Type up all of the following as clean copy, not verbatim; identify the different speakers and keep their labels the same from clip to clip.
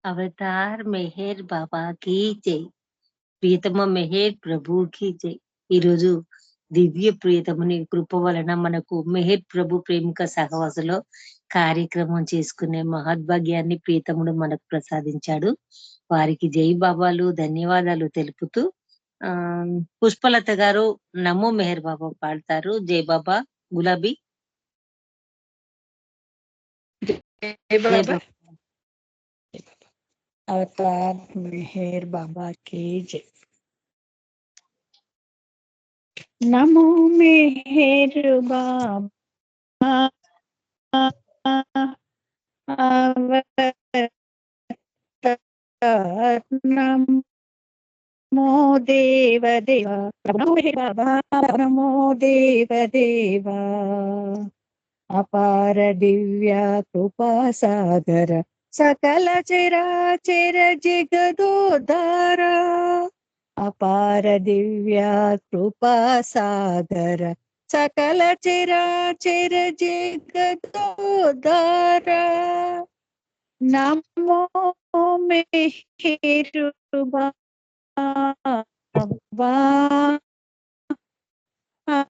Speaker 1: Avatar Meher బాబా key జై. ప్రియతమ మెహర్ ప్రభు key జై. ఈరోజు దివ్య ప్రియతముని కృప వలన మనకు మెహర్ ప్రభు ప్రేమిక సహవాసలో కార్యక్రమం చేసుకునే మహద్భాగ్యాన్ని ప్రియతముడు మనకు ప్రసాదించాడు. వారికి జై బాబాలు ధన్యవాదాలు తెలుపుతూ ఆ పుష్పలత గారు నమో మెహర్ బాబా పాడతారు. జై బాబా. గులాబీ.
Speaker 2: जय बाबा। अवतार मेहर बाबा की जय। नमो मेहर बाबा अवतार नमो देव देवा नमो मेहर बाबा नमो देव देवा अपार दिव्य कृपा सागर सकल चराचर जगदोद्धार अपार दिव्य कृपा सागर सकल चराचर जगदोद्धार नमो मेहर बाबा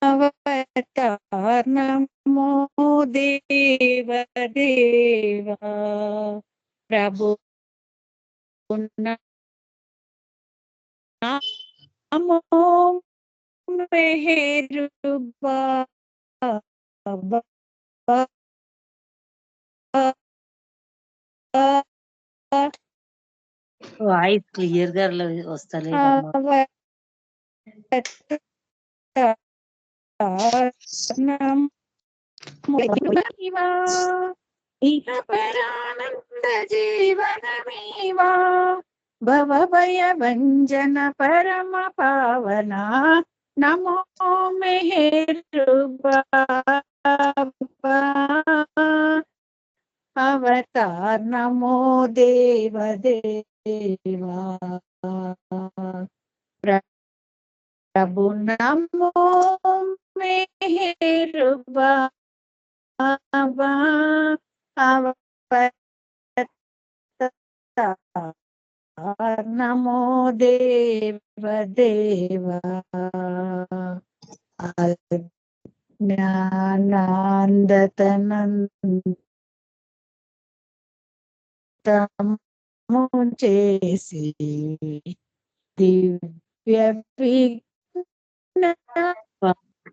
Speaker 2: अवतार नमो देव देवा प्रभु नमो मेहर बाबा
Speaker 1: వాయిస్ క్లియర్ గా వస్తలేదమ్మా.
Speaker 2: इह परानंद जीवनमेवा भव भय भंजन परम पावना नमो मेहर बाबा अवतार नमो देव देवा प्रभु नमो मेहर बाबा अवतार नमो देव देवा ज्ञानानंदतनंतमु చేసి దివ్య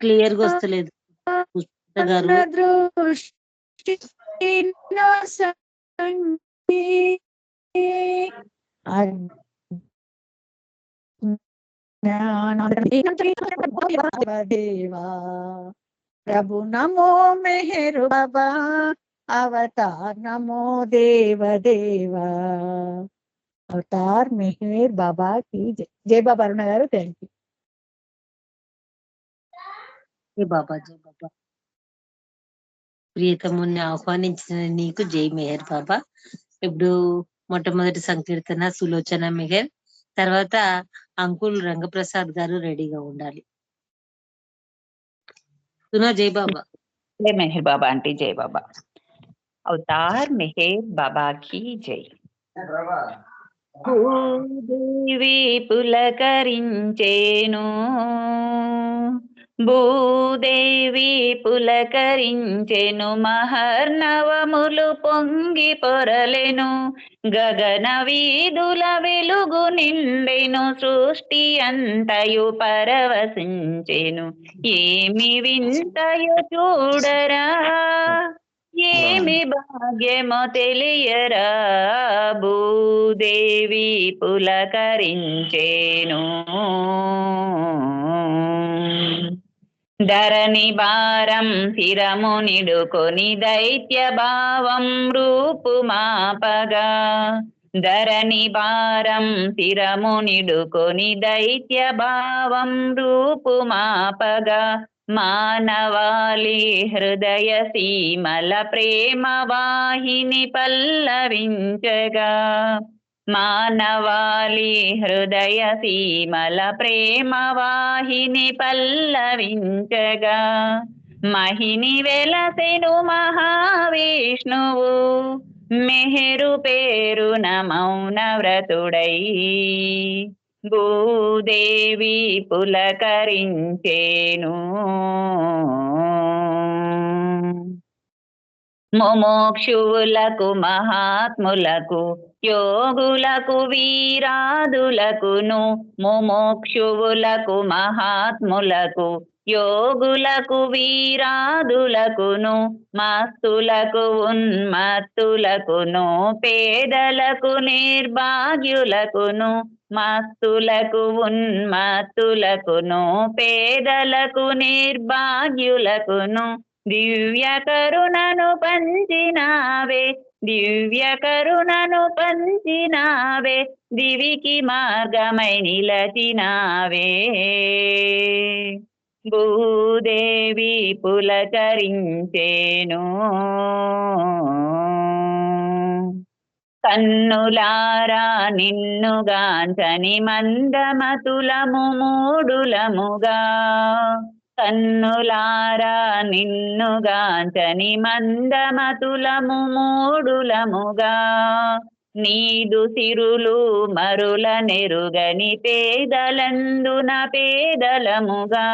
Speaker 1: క్లియర్ గా వస్తలేదు పుష్పలత గారు.
Speaker 2: देवा प्रभु नमो मेहर बाबा अवतार नमो देव देवा अवतार मेहर बाबा की जय. जय बाबा अरुण गाరు. Thank you.
Speaker 1: జై బాబా. జై బాబా. ప్రియతముని ఆహ్వానించిన నీకు జై మెహర్ బాబా. ఇప్పుడు మొట్టమొదటి సంకీర్తన సులోచన మెహర్, తర్వాత అంకుల్ రంగప్రసాద్ గారు రెడీగా ఉండాలి. సునా. జై బాబా.
Speaker 3: जय मेहर बाबा आंटी. जय बाबा. अवतार मेहर बाबा की जय. భూదేవి పులకరించేను భూదేవి పులకరించెను మహర్నవములు పొంగి పొరలెను గగన వీధుల వెలుగు నిండెను సృష్టి అంతయు పరవశించెను ఏమి వింతయో చూడరా ఏమి భాగ్యమో తెలియరా భూదేవి పులకరించేను ధరణి భారం శిరము నిడుకొని దైత్య భావం రూపుమాపగా ధరణి భారం శిరము నిడుకొని దైత్య భావం రూపుమాపగా మానవాళి హృదయ సీమల ప్రేమ వాహిని పల్లవించగా మానవాళి హృదయ సీమల ప్రేమ వాహిని పల్లవించగా మహిని వెలసెను మహావిష్ణువు మెహరు పేరున మౌన వ్రతుడై భూదేవి పులకరించేను. ముమోక్షువులకు మహాత్ములకు యోగులకు వీరాదులకును, ముమోక్షువులకు మహాత్ములకు యోగులకు వీరాదులకును, మస్తులకు ఉన్మత్తులకును పేదలకు నిర్భాగ్యులకును, మస్తులకు ఉన్మత్తులకును పేదలకు నిర్భాగ్యులకును దివ్య కరుణను పంచినావే, దివ్య కరుణను పంచినావే, దివికి మార్గమై నిలచినావే. భూదేవి పులకరించేను. కన్నులారా నిన్నుగాంచని మందమతులము మూడులముగా, కన్నులారా నిన్నుగాంచని మందమతులము మూడులముగా, నీదు సిరులు మరుల నెరుగని పేదలందున పేదలముగా,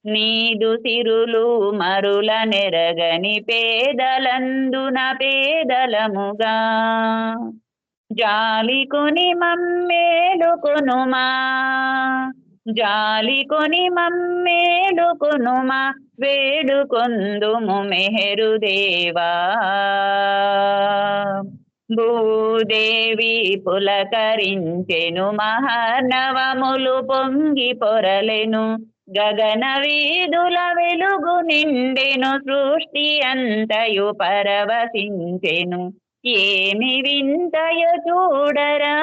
Speaker 3: నీదు సిరులు మరుల నెరగని పేదలందున పేదలముగా, జాలికొని మమ్మేలుకొనుమా, జాలికొని మమ్మేలుకొనుమా, వేడుకొందుము మెహరుదేవా. భూదేవి పులకరించెను, మహార్ణవములు పొంగి పొరలెను, గగన వీధుల వెలుగు నిండెను, సృష్టి అంతయు పరవశించెను. ఏమి వింతయో చూడరా,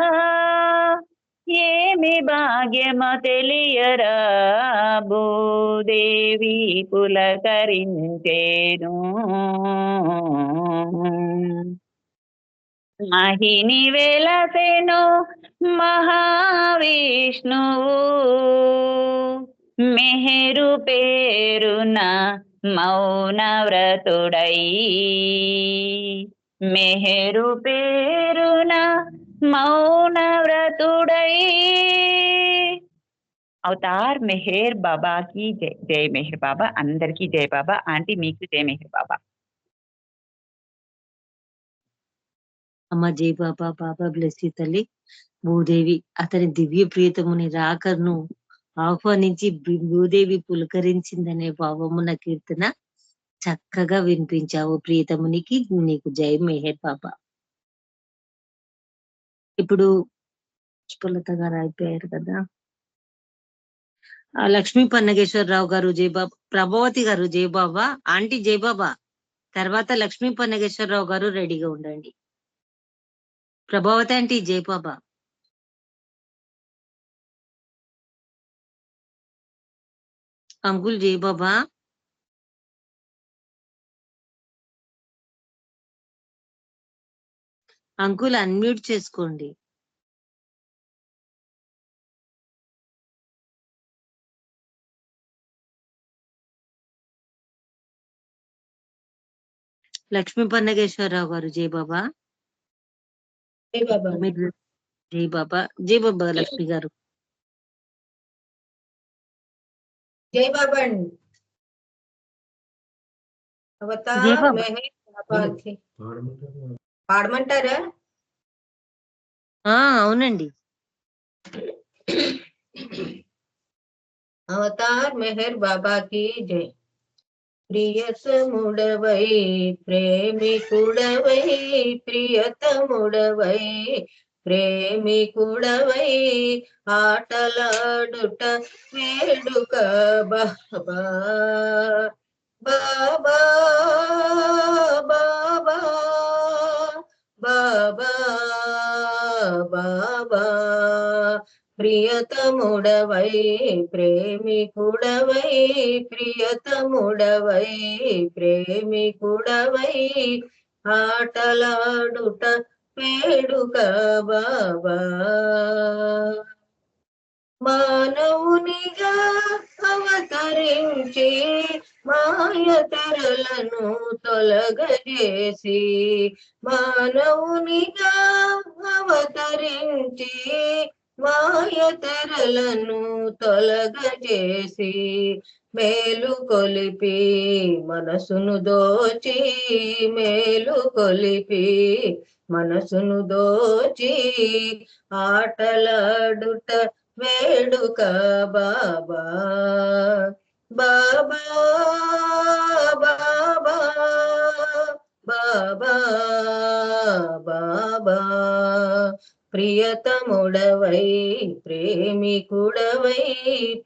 Speaker 3: ఏమి భాగ్యమో తెలియరా, భూదేవి పులకరించెను. మహిని వెలసెను మహావిష్ణువు, మెహరు పేరున మౌన వ్రతుడై, మెహరు పేరున మౌన వ్రతుడై. అవతార్ మెహర్ బాబాకి జై. జై మెహర్ బాబా. అందరికీ జై బాబా. ఆంటీ మీకు జై మెహర్ బాబా.
Speaker 1: అమ్మ జై బాబా. బాబా బ్లెస్ యు తల్లి. భూదేవి అతని దివ్య ప్రియతముని రాకను ఆహ్వానించి భూదేవి పులకరించిందనే భావమున కీర్తన చక్కగా వినిపించావు ప్రియతమునికి. నీకు జై మెహర్ బాబా. ఇప్పుడు పుష్పలత గారు అయిపోయారు కదా. లక్ష్మీ పన్నగేశ్వరరావు గారు జై బాబా. ప్రభావతి గారు జై బాబా. ఆంటీ జై బాబా. తర్వాత లక్ష్మీ పన్నగేశ్వరరావు గారు రెడీగా ఉండండి. ప్రభావతి ఆంటీ జై బాబా. అంకుల్ జై బాబా. అంకుల్ అన్మ్యూట్ చేసుకోండి. లక్ష్మీ పన్నగేశ్వరరావు గారు జై బాబా.
Speaker 4: జై బాబా.
Speaker 1: జై బాబా. జై బాబా లక్ష్మి గారు.
Speaker 4: జై బాబా అండి.
Speaker 1: జై బాబా.
Speaker 4: పాడమంటారా?
Speaker 1: అవునండి.
Speaker 4: అవతార్ మెహర్ బాబాకి జై. ప్రియతముడవై ప్రేమికుడవై, ప్రియతముడవై ప్రేమికుడవై, ఆటలాడుట వేడుక బాబా. బాబా బాబా బాబా బాబా, ప్రియతముడవై ప్రేమికుడవై, ప్రియతముడవై ప్రేమికుడవై, ఆటలాడుట వేడుక బాబా. మానవునిగా అవతరించి మాయ తెరలను తొలగజేసి మానవునిగా అవతరించి మాయ తెరలను తొలగజేసి మేలు కొలిపి మనసును దోచి మేలు కొలిపి మనసును దోచి ఆటలాడుట వేడుక బాబా బాబా బాబా బాబా బాబా ప్రియతముడవై ప్రేమికుడవై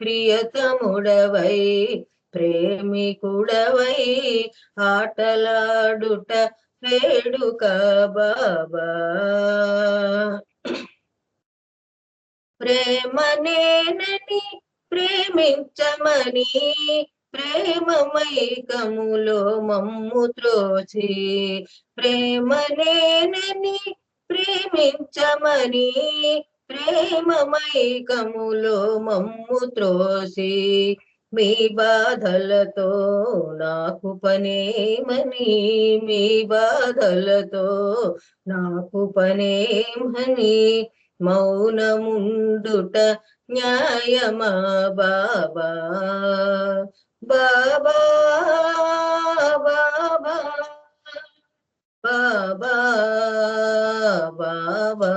Speaker 4: ప్రియతముడవై ప్రేమికుడవై ఆటలాడుట వేడుక బాబా ప్రేమనేనని ప్రేమించమని ప్రేమమైకములో మమ్ము త్రోచి ప్రేమనేనని ప్రేమించమని ప్రేమమైకములో మమ్ము త్రోసి మీ బాధలతో నాకు పనేమని మీ బాధలతో నాకు పనేమని మౌనముండుట న్యాయమా బాబా బాబా బాబా బాబా బాబా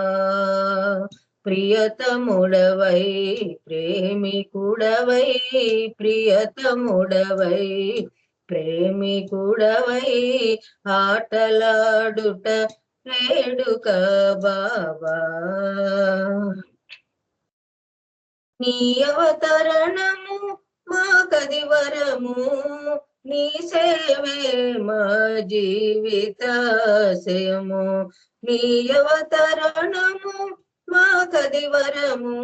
Speaker 4: ప్రియతముడవై ప్రేమికుడవై ప్రియతముడవై ప్రేమికుడవై ఆటలాడుట వేడుక బాబా నీ అవతరణము మా కదివరము నీ సేవే మా జీవితాశయము నీ అవతరణము మా కదివరము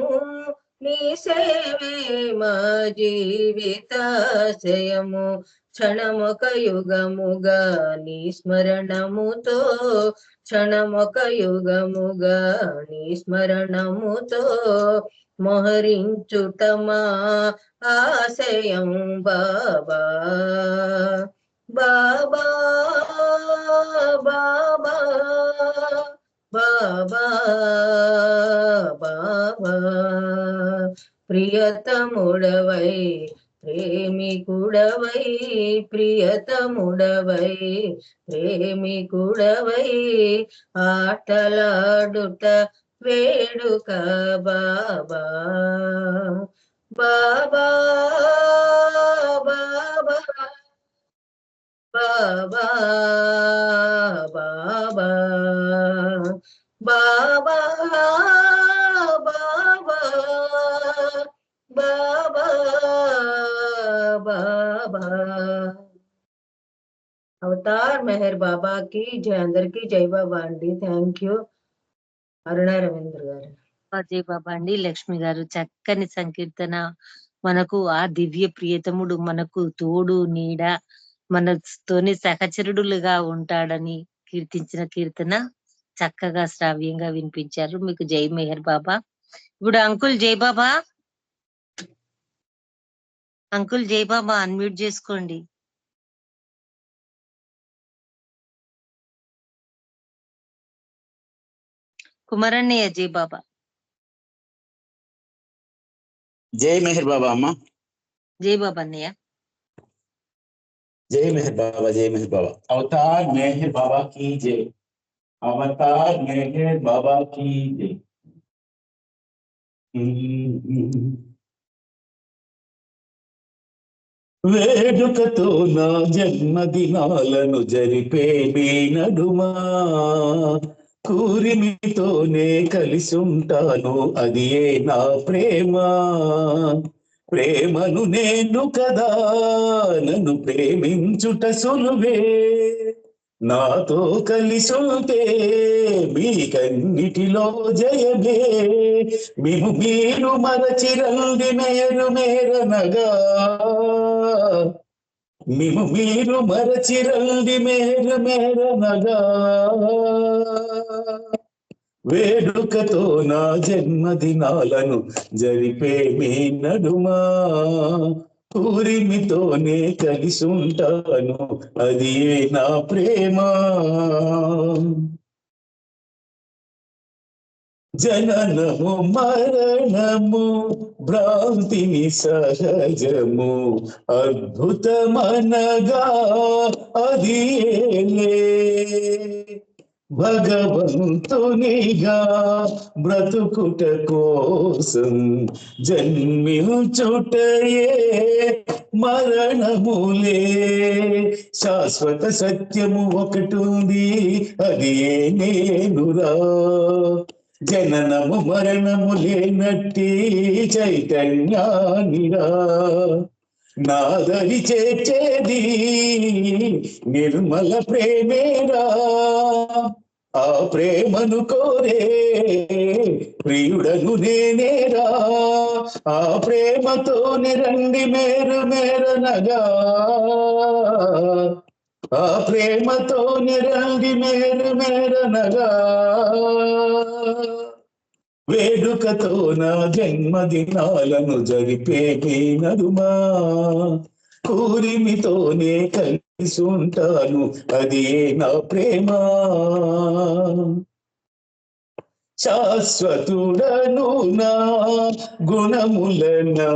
Speaker 4: నీ సేవే మా జీవితాశయము క్షణమొక యుగముగా నీ స్మరణముతో క్షణమొక యుగముగా నీ స్మరణముతో మోహరించుటమా ఆశయం బాబా బాబా బాబా బాబా బాబా ప్రియతముడవై ప్రేమికుడవై ప్రియతముడవై ప్రేమికుడవై ఆటలాడుట వేడుక బాబా బాబా బాబా బాబా బాబా బాబా బాబా బాబా బాబా అవతార్ మెహర్ బాబా కి జై అందరికి జై బాబా అండి థ్యాంక్ యూ అరుణ రవీంద్ర గారు
Speaker 1: జై బాబా అండి లక్ష్మి గారు చక్కని సంకీర్తన మనకు ఆ దివ్య ప్రియతముడు మనకు తోడు నీడ మనతోని సహచరుడులుగా ఉంటాడని కీర్తించిన కీర్తన చక్కగా శ్రావ్యంగా వినిపించారు మీకు జై మెహర్ బాబా ఇప్పుడు అంకుల్ జై బాబా అంకుల్ జై బాబా అన్మ్యూట్ చేసుకోండి కుమారన్నయ్య జై బాబా
Speaker 5: జై మెహర్ బాబా అమ్మ
Speaker 1: జై బాబా అన్నయ్య
Speaker 5: జై మెహర్ బాబా జై మెహర్ బాబా అవతార్ మెహర్ బాబా की जय అవతార్ మెహర్ బాబా की जय వేడుకతో నా జన్మదినాలను జరిపే మీ నడుమా కూరిమితోనే కలిసి ఉంటాను అది ఏ నా ప్రేమ ప్రేమను నేను కదా నన్ను ప్రేమించుట సులువే నాతో కలిసి ఉంటే మీకన్నిటిలో జయమే మిము మీరు మరచిరంది మేరు మేరనగా మిము మీరు మరచిరంది మేరు మేరనగా వేడుకతో నా జన్మదినాలను జరిపే మీ నడుమా కూరిమితోనే కలిసి ఉంటాను, అది నా ప్రేమ. జననము మరణము భ్రాంతిని సహజము, అద్భుతమనగా అది భగవంతునిగా బ్రతుకుట కోసం జన్మించుటయే మరణములే. శాశ్వత సత్యము ఒకటుంది, అది నేనురా. జననము మరణము లేనట్టి చైతన్యానిరా. నాదరి చేర్చేది నిర్మల ప్రేమేరా. ఆ ప్రేమను కోరే ప్రియుడను నేనేరా. ఆ ప్రేమతోని రండి మేరు మేరనగా, ఆ ప్రేమతోని రండి మేరు మేరనగా. వేడుకతో నా జన్మదినాలను జరిపే మీ నడుమా, కూరిమితోనే కలిసి ఉంటాను, అది నా ప్రేమ. శాశ్వతుడను నా గుణములనంతము,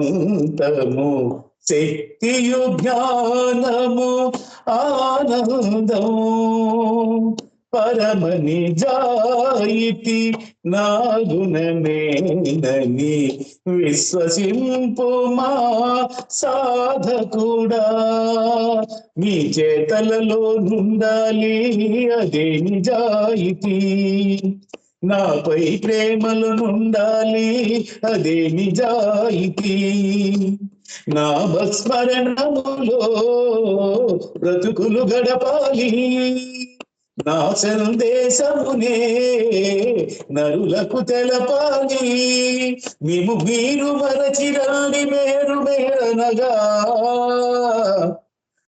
Speaker 5: శక్తియు జ్ఞానము ఆనందం. పరమ నిజాయితీ నా గుణమేనని విశ్వసింపుమా సాధకుడా. మీ చేతలలో నుండాలి అదే నిజాయితీ, నాపై ప్రేమలు నుండాలి అదే నిజాయితీ. నా స్మరణములో బ్రతుకులు గడపాలి, నా సందేశమునే నరులకు తెలపాలి. మేము మీరు మరచిరాని మేరు మేరనగా,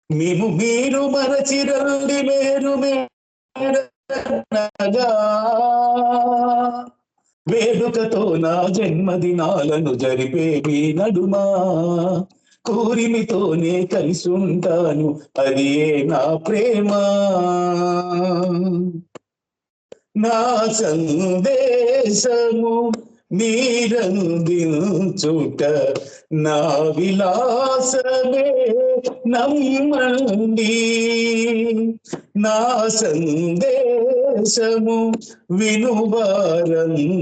Speaker 5: మేము మీరు మరచిరాని మేరు మేరనగా. వేడుకతో నా జన్మదినాలను జరిపే మీ నడుమా, కూరిమితోనే కలిసి ఉంటాను, అది నా ప్రేమ. నా సందేశము మీరందించుట నా విలాసమే నమ్మండి. నా సందేశము వినువారందరూ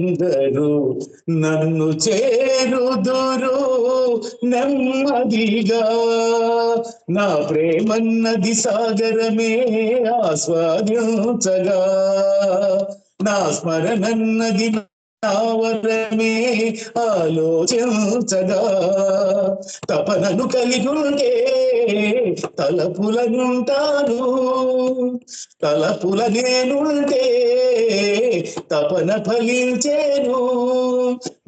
Speaker 5: నన్ను చేరుదురు నెమ్మదిగా. నా ప్రేమన్నది సాగరమే ఆస్వాదించగా, నా స్మరణన్నది వరమే ఆలోచించగా. తపనను కలిగుంటే తలపులనుంటాను, తలపుల నేనుంటే తపన ఫలించేను.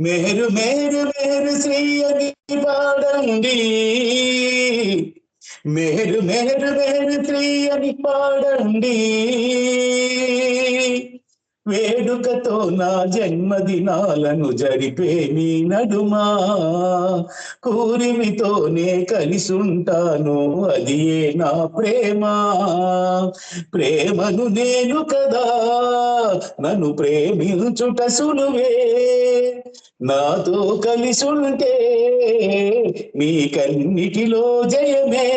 Speaker 5: మేరు మేరు మేరు శ్రీ అని పాడండి, మేరు మేరు మేరు శ్రీ అని పాడండి. వేడుకతో నా జన్మదినాలను జరిపే మీ నడుమా, కూరిమితోనే కలిసి ఉంటాను, అది నా ప్రేమ. ప్రేమను నేను కదా, నన్ను ప్రేమించుట సులువే. నాతో కలిసి ఉంటే మీ కన్నిటిలో జయమే.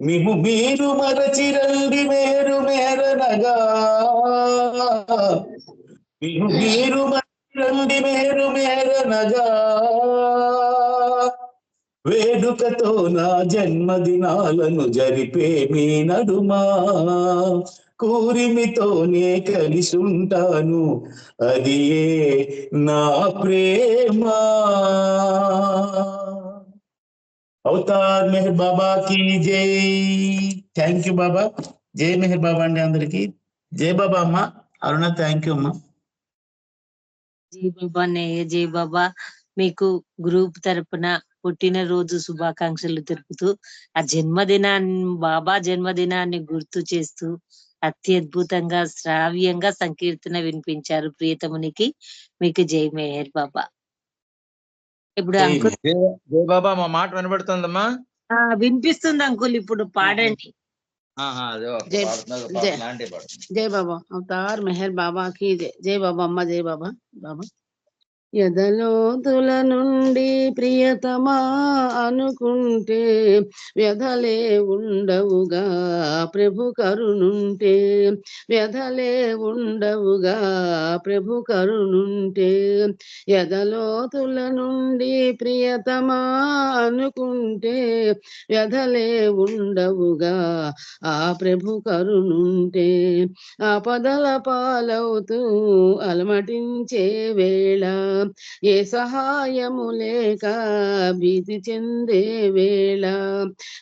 Speaker 5: మేము మీరు మరచిరండి మేరు మేరనగా, మేము మీరు మరచిరండి మేరు మేరనగా. వేడుకతో నా జన్మదినాలను జరిపే మీ నడుమా, కూరిమితోనే కలిసి ఉంటాను, అది నా ప్రేమ. అవతార్ మెహర్ బాబా की జై. థ్యాంక్ యూ బాబా. జై మెహర్ బాబా అండి అందరికి. జై బాబా అమ్మ. అరుణ థ్యాంక్ యూ అమ్మా.
Speaker 1: జై బాబా నేయ జై బాబా. మీకు గ్రూప్ తరపున పుట్టినరోజు శుభాకాంక్షలు తెలుపుతూ, ఆ బాబా జన్మదినాన్ని గుర్తు చేస్తూ అత్యద్భుతంగా శ్రావ్యంగా సంకీర్తన వినిపించారు ప్రియతమునికి. మీకు జై మెహర్ బాబా. ఇప్పుడు అంకుల్
Speaker 6: జై బాబా మా మాట వినబడుతుందమ్మా?
Speaker 1: వినిపిస్తుంది అంకుల్, ఇప్పుడు పాడండి.
Speaker 7: జై బాబా అవతార్ మెహర్ బాబా కి జై. జై బాబా అమ్మ, జై బాబా. బాబా ఎదలోతుల నుండి ప్రియతమా అనుకుంటే వ్యధలే ఉండవుగా ప్రభు కరుణుంటే. వ్యధలే ఉండవుగా ప్రభు కరుణుంటే. ఎదలోతుల నుండి ప్రియతమా అనుకుంటే వ్యధలే ఉండవుగా ఆ ప్రభు కరుణుంటే. ఆపదల పాలవుతూ అలమటించే వేళ ఏ సహాయము లేక భీతి చెందే వేళ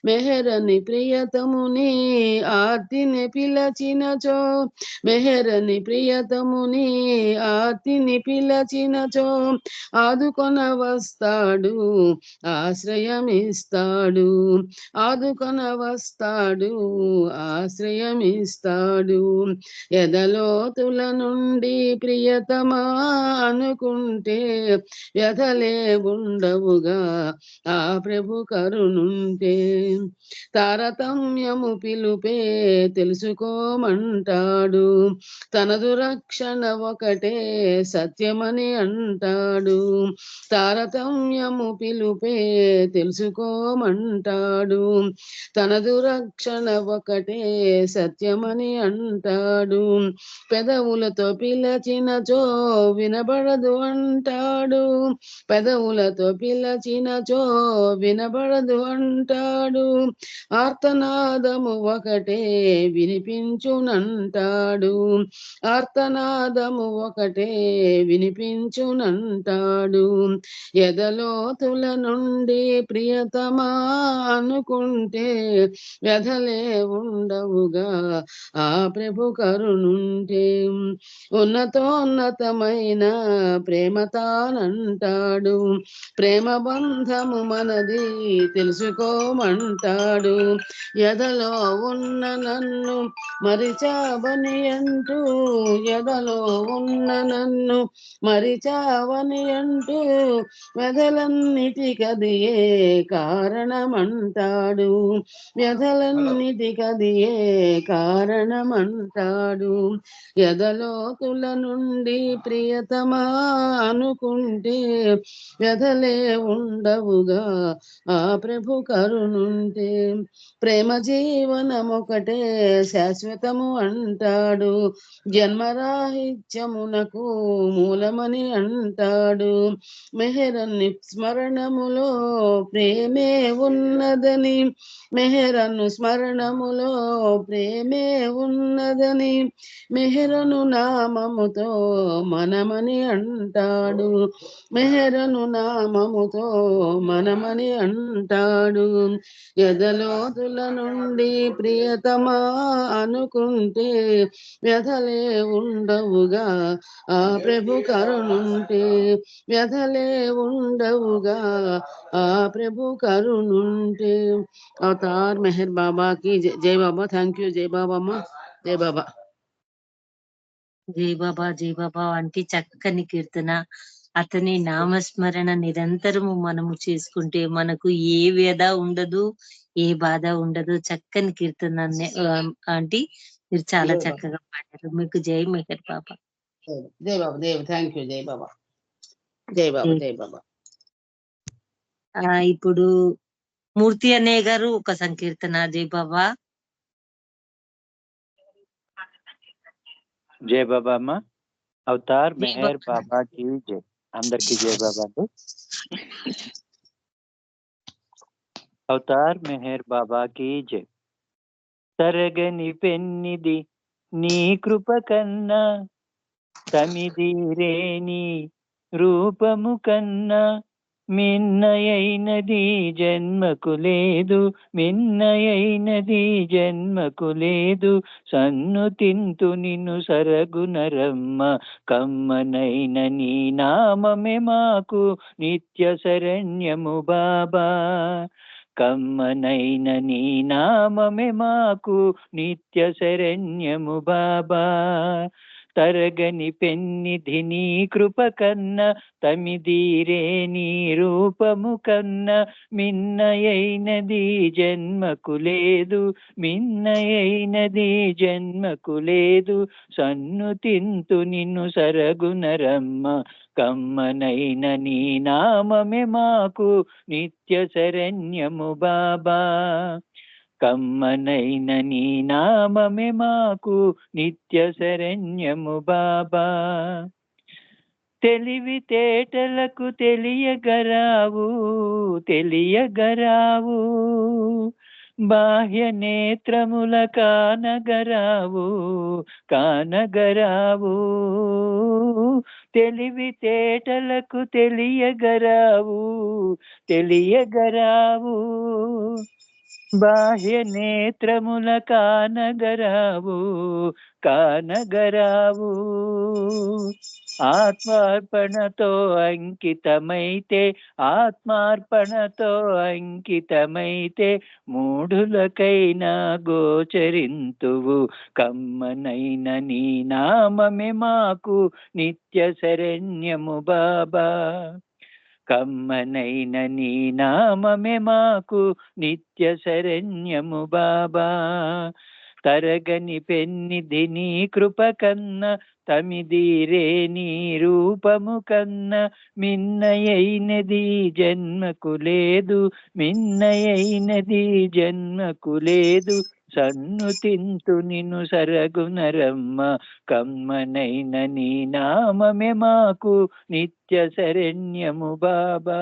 Speaker 7: మెహరని ప్రియతముని ఆర్తిని పిలచినచో. మెహరని ప్రియతముని ఆర్తిని పిలచినచో ఆదుకొన వస్తాడు ఆశ్రయమిస్తాడు. ఆదుకొన వస్తాడు ఆశ్రయమిస్తాడు. ఎదలోతుల నుండి ప్రియతమా అనుకుంటే వ్యధలే ఉండవుగా ఆ ప్రభు కరుణుంటే. తారతమ్యము పిలుపే తెలుసుకోమంటాడు. తనదు రక్షణ ఒకటే సత్యమని అంటాడు. తారతమ్యము పిలుపే తెలుసుకోమంటాడు. తనదు రక్షణ ఒకటే సత్యమని అంటాడు. పెదవులతో పిలచినచో వినబడదు అంటాడు. పెదవులతో పిలచినచో వినబడదు అంటాడు. ఆర్తనాదము ఒకటే వినిపించునంటాడు. ఆర్తనాదము ఒకటే వినిపించునంటాడు. ఎదలోతుల నుండి ప్రియతమా అనుకుంటే వ్యధలే ఉండవుగా ఆ ప్రభు కరుణుంటే. ఉన్నతోన్నతమైన ప్రేమ తానంటాడు. ప్రేమ బంధము మనది తెలుసుకోమంటాడు. ఎదలో ఉన్న నన్ను మరిచావని అంటూ. ఎదలో ఉన్న నన్ను మరిచావని అంటూ వ్యధలన్నిటికదియే కారణమంటాడు. వ్యధలన్నిటికదియే కారణమంటాడు. ఎదలోతుల నుండి ప్రియతమా అనుకుంటే వ్యధలే ఉండవుగా ఆ ప్రభు కరుణుంటే. ప్రేమ జీవనమొకటే శాశ్వతము అంటాడు. జన్మరాహిత్యమునకు మూలమని అంటాడు. మెహరన్ని స్మరణములో ప్రేమే ఉన్నదని. మెహరను స్మరణములో ప్రేమే ఉన్నదని మెహరను నామముతో మనమని అంటాడు. మెహరను నామముతో మనమని అంటాడు. ఎదలోతుల నుండి ప్రియతమా అనుకుంటే వ్యధలే ఉండవుగా ఆ ప్రభు కరుణుంటే. వ్యధలే ఉండవుగా ఆ ప్రభు కరుణుంటే. అవతార్ మెహర్ బాబా కి జై బాబా. Thank you. జై బాబా అమ్మ, జై బాబా.
Speaker 1: జై బాబా, జై బాబా వంటి చక్కని కీర్తన. అతని నామస్మరణ నిరంతరము మనము చేసుకుంటే మనకు ఏ వ్యధ ఉండదు, ఏ బాధ ఉండదు. చక్కని కీర్తన ఆంటీ, మీరు చాలా చక్కగా పాడారు. మీకు జై మెహర్ బాబా.
Speaker 7: జై బాబా. జై థ్యాంక్ యూ. జై బాబా. జై బాబా. జై బాబా.
Speaker 1: ఇప్పుడు మూర్తి అన్నయ్య గారు ఒక సంకీర్తన. జై బాబా.
Speaker 8: జై బాబా అమ్మ. అవతార్ మెహర్ బాబా కి జై. అందరికి జై బాబా అండి. అవతార్ మెహర్ బాబా కి జై. తరగని పెన్నిది నీ కృప కన్నా, తమిదిరేని రూపము కన్నా మిన్నయైనది జన్మకు లేదు. మిన్నయైనది జన్మకు లేదు. సన్ను తింతు నిన్ను సరగునరమ్మ. కమ్మనైన నీ నామమే మాకు నిత్య శరణ్యము బాబా. కమ్మనైన నీ నామమే మాకు నిత్య శరణ్యము బాబా. తరగని పెన్నిధి నీ కృప కన్న తమిదీరే నీ రూపము కన్న మిన్నయైనది జన్మకు లేదు, మిన్నయైనది జన్మకు లేదు. సన్నుతింతు నిన్ను సరగునరమ్మ, కమ్మనైన నీ నామమే మాకు నిత్య శరణ్యము బాబా. కమ్మనైన నీ నామమే మాకు నిత్య శరణ్యము బాబా. తెలివితేటలకు తెలియగరావు, తెలియగరావు, బాహ్య నేత్రముల కానగరావు, కానగరావు. తెలివితేటలకు తెలియగరావు, తెలియగరావు, బాహ్య నేత్రముల కానగరావు, కానగరావు. ఆత్మార్పణతో అంకితమైతే, ఆత్మార్పణతో అంకితమైతే మూఢులకైనా గోచరింతువు. కమ్మనైన నీ నామమే మాకు నిత్య శరణ్యము బాబా. కమ్మనైన నీ నామమే మాకు నిత్య శరణ్యము బాబా. తరగని పెన్నిధి నీ కృప కన్న తమిదీరే నీ రూపము కన్న మిన్నయైనది జన్మకు లేదు, మిన్నయైనది జన్మకు లేదు. సన్నుతింతు నిన్ను సరగునరమ్మ, కమ్మనైన నీ నామమే మాకు నిత్య శరణ్యము బాబా.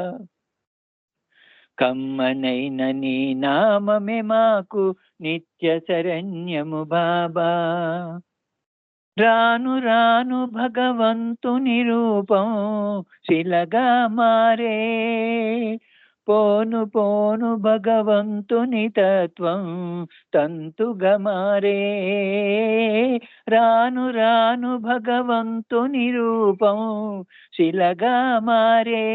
Speaker 8: కమ్మనైన నీ నామమే మాకు నిత్య శరణ్యము బాబా. రాను రాను భగవంతుని రూపం శిలగా మారే, పోను పోను భగవంతుని తత్వం తంతుగా మారే. రాను రాను భగవంతుని రూపం శిలగా మారే,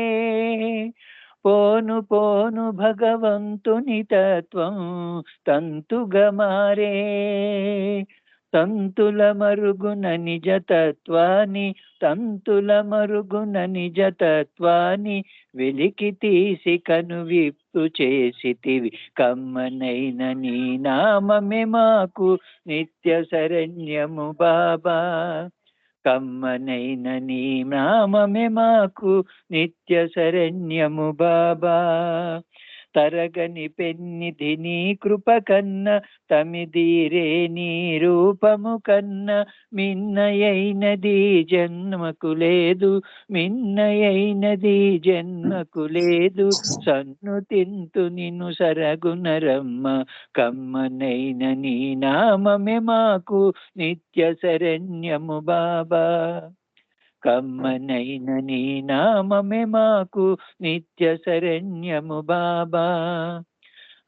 Speaker 8: పోను పోను భగవంతుని తత్వం తంతుగా మారే. తంతుల మరుగున నిజ తత్వాన్ని, తంతుల మరుగున నిజ తత్వాన్ని వెలికి తీసి కనువిప్పు చేసితివి. కమ్మనైన నీ నామమే మాకు నిత్య శరణ్యము బాబా. కమ్మనైన నీ నామమే మాకు నిత్య శరణ్యము బాబా. తరగని పెన్నిధి నీ కృప కన్న తమిదీరే నీ రూపము కన్న మిన్నయైనది జన్మకు లేదు, మిన్నయైనది జన్మకు లేదు. సన్నుతింతు నిన్ను సరగునరమ్మ, కమ్మనైన నీ నామమే మాకు నిత్య శరణ్యము బాబా. కమ్మనైన నీ నామమే మాకు నిత్య శరణ్యము బాబా.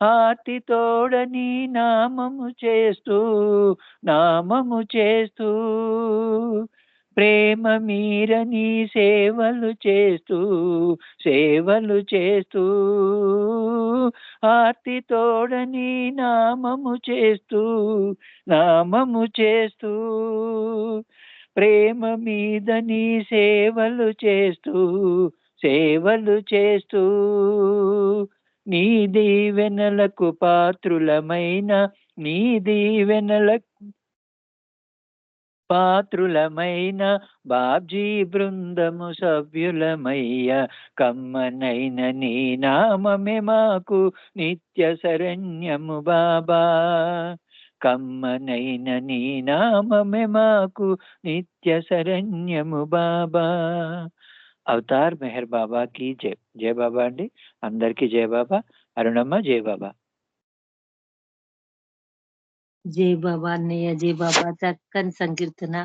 Speaker 8: ఆర్తి తోడ నీ నామము చేస్తూ, నామము చేస్తూ, ప్రేమ మీర నీ సేవలు చేస్తూ, సేవలు చేస్తూ, ఆర్తి తోడ నీ నామము చేస్తూ, నామము చేస్తూ, ప్రేమ మీద నీ సేవలు చేస్తూ, సేవలు చేస్తూ, నీ దీవెనలకు పాత్రులమైన, నీ దీవెనలకు పాత్రులమైన బాబ్జీ బృందము సభ్యులమయ్య. కమ్మనైన నీ నామమే మాకు నిత్య శరణ్యము బాబా. కమ్మనైన నీ నామమే మాకు నిత్య శరణ్యము బాబా. అవతార్ మెహర్ బాబా की జై. జై బాబా అండి, అందరికీ జై బాబా. అరుణమ్మ జై బాబా.
Speaker 1: జై బాబా అన్నయ్య, జై బాబా. చక్కని సంకీర్తన.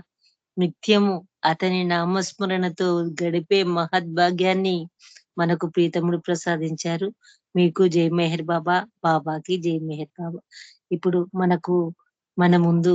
Speaker 1: నిత్యము అతని నామస్మరణతో గడిపే మహద్భాగ్యాన్ని మనకు ప్రీతముడు ప్రసాదించారు. మీకు జై మెహర్ బాబా, బాబాకి జై మెహర్ బాబా. ఇప్పుడు మన ముందు